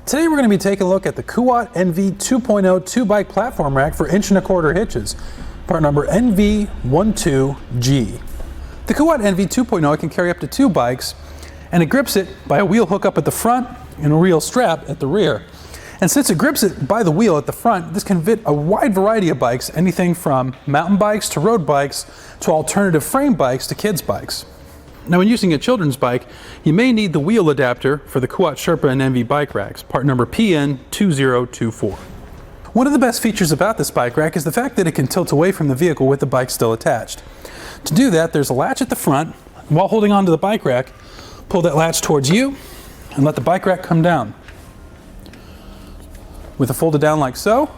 Today we're going to be taking a look at the Kuat NV 2.0 2-bike platform rack for 1.25" hitches, part number NV12G. The Kuat NV 2.0 can carry up to 2 bikes, and it grips it by a wheel hook up at the front and a wheel strap at the rear. And since it grips it by the wheel at the front, this can fit a wide variety of bikes, anything from mountain bikes to road bikes to alternative frame bikes to kids bikes. Now, when using a children's bike, you may need the wheel adapter for the Kuat Sherpa and NV bike racks, part number PN2024. One of the best features about this bike rack is the fact that it can tilt away from the vehicle with the bike still attached. To do that, there's a latch at the front, and while holding onto the bike rack, pull that latch towards you and let the bike rack come down. With it folded down like so,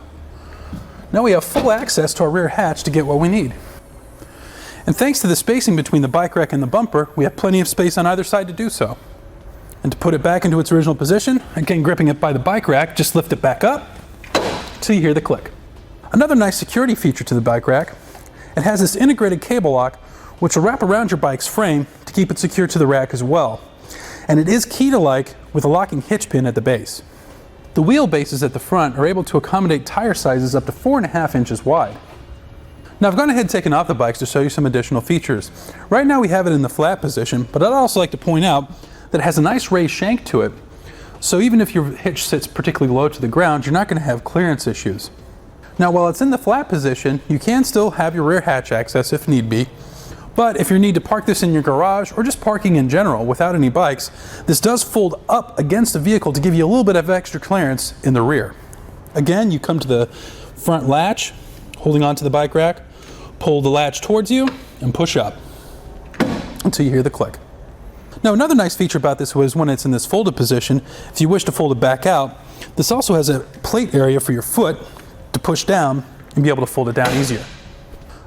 now we have full access to our rear hatch to get what we need. And thanks to the spacing between the bike rack and the bumper, we have plenty of space on either side to do so. And to put it back into its original position, again gripping it by the bike rack, just lift it back up till you hear the click. Another nice security feature to the bike rack, it has this integrated cable lock which will wrap around your bike's frame to keep it secure to the rack as well. And it is key-to-like with a locking hitch pin at the base. The wheel bases at the front are able to accommodate tire sizes up to 4.5 inches wide. Now, I've gone ahead and taken off the bikes to show you some additional features. Right now we have it in the flat position, but I'd also like to point out that it has a nice raised shank to it. So even if your hitch sits particularly low to the ground, you're not going to have clearance issues. Now, while it's in the flat position, you can still have your rear hatch access if need be. But if you need to park this in your garage or just parking in general without any bikes, this does fold up against the vehicle to give you a little bit of extra clearance in the rear. Again, you come to the front latch, holding onto the bike rack, pull the latch towards you and push up until you hear the click. Now, another nice feature about this was when it's in this folded position, if you wish to fold it back out, this also has a plate area for your foot to push down and be able to fold it down easier.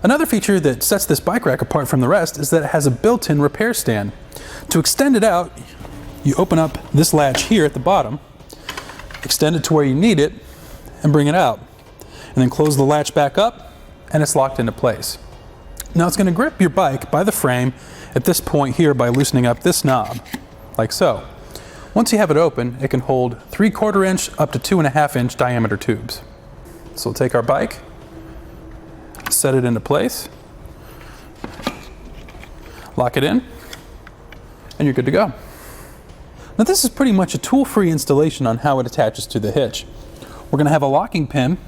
Another feature that sets this bike rack apart from the rest is that it has a built-in repair stand. To extend it out, you open up this latch here at the bottom, extend it to where you need it, and bring it out. And then close the latch back up, and it's locked into place. Now it's going to grip your bike by the frame at this point here by loosening up this knob, like so. Once you have it open, it can hold 3/4 inch up to 2.5 inch diameter tubes. So we'll take our bike, set it into place, lock it in, and you're good to go. Now this is pretty much a tool-free installation on how it attaches to the hitch. We're going to have a locking pin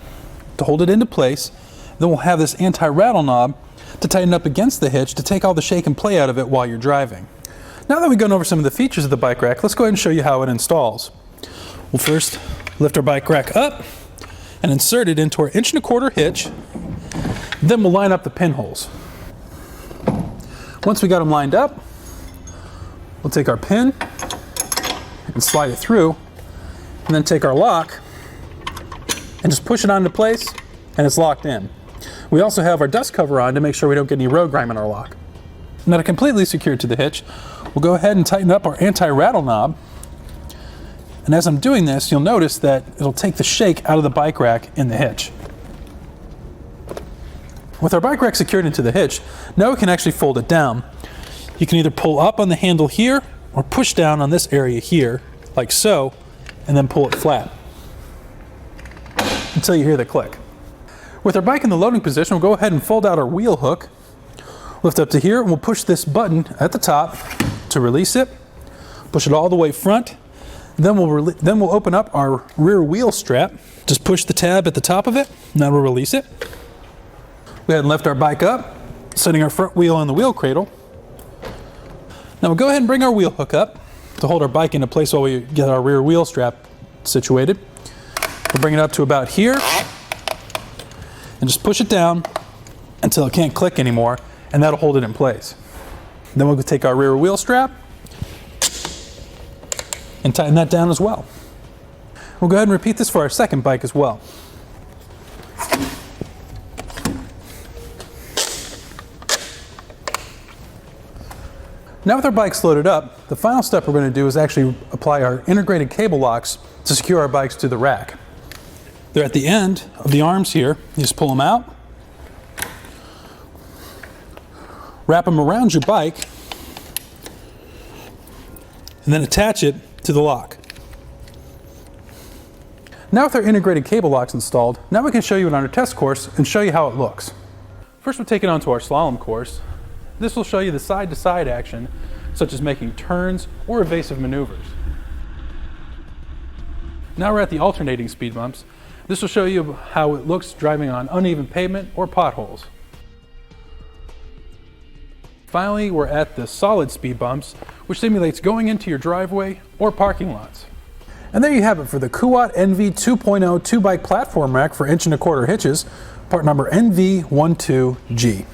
to hold it into place. Then we'll have this anti-rattle knob to tighten up against the hitch to take all the shake and play out of it while you're driving. Now that we've gone over some of the features of the bike rack, let's go ahead and show you how it installs. We'll first lift our bike rack up and insert it into our 1.25" hitch. Then we'll line up the pinholes. Once we got them lined up, we'll take our pin and slide it through, and then take our lock and just push it onto place, and it's locked in. We also have our dust cover on to make sure we don't get any road grime in our lock. Now, to completely secure to the hitch, we'll go ahead and tighten up our anti-rattle knob. And as I'm doing this, you'll notice that it'll take the shake out of the bike rack in the hitch. With our bike rack secured into the hitch, now we can actually fold it down. You can either pull up on the handle here or push down on this area here, like so, and then pull it flat until you hear the click. With our bike in the loading position, we'll go ahead and fold out our wheel hook, lift up to here, and we'll push this button at the top to release it, push it all the way front, then we'll open up our rear wheel strap, just push the tab at the top of it, and that will release it. Go ahead and lift our bike up, setting our front wheel on the wheel cradle. Now we'll go ahead and bring our wheel hook up to hold our bike into place while we get our rear wheel strap situated. We'll bring it up to about here, and just push it down until it can't click anymore, and that'll hold it in place. Then we'll take our rear wheel strap and tighten that down as well. We'll go ahead and repeat this for our second bike as well. Now with our bikes loaded up, the final step we're going to do is actually apply our integrated cable locks to secure our bikes to the rack. They're at the end of the arms here. You just pull them out, wrap them around your bike, and then attach it to the lock. Now with our integrated cable locks installed, now we can show you it on our test course and show you how it looks. First we'll take it onto our slalom course. This will show you the side-to-side action, such as making turns or evasive maneuvers. Now we're at the alternating speed bumps. This will show you how it looks driving on uneven pavement or potholes. Finally, we're at the solid speed bumps, which simulates going into your driveway or parking lots. And there you have it for the Kuat NV 2.0 2-bike platform rack for 1¼ inch hitches, part number NV12G.